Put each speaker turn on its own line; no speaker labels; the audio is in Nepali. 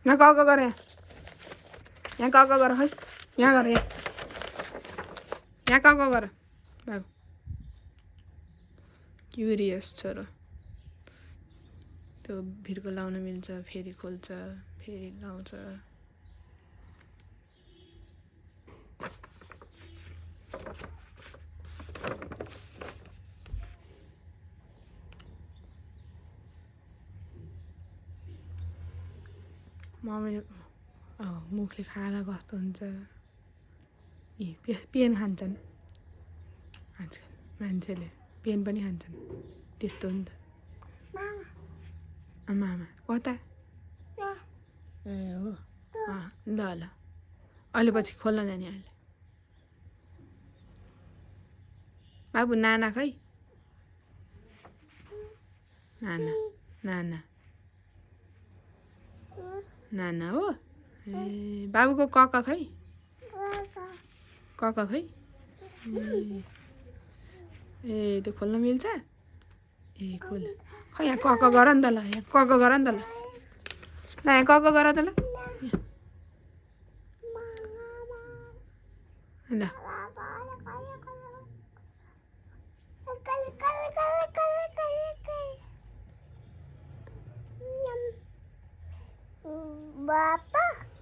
यहाँ क गर यहाँ क गर खै यहाँ गर यहाँ क गर बाबु क्युरियस छोरो त्यो भिरको लाउन मिल्छ फेरि खोल्छ फेरि लाउँछ मम्मी मुखले खाँदा कस्तो हुन्छ पेन खान्छन् आजकल मान्छेले पेन पनि खान्छन् त्यस्तो हो नि त मामा कता ए हो ल ल अहिले पछि खोल्न जाने अहिले बाबु नाना खै नाना नाना नाना हो ए बाबुको कका खै कका खै ए त्यो खोल्न मिल्छ ए खोल खै यहाँ कका गर नि त ल यहाँ कका गर नि त ल यहाँ कका गर त ल ल
Bapak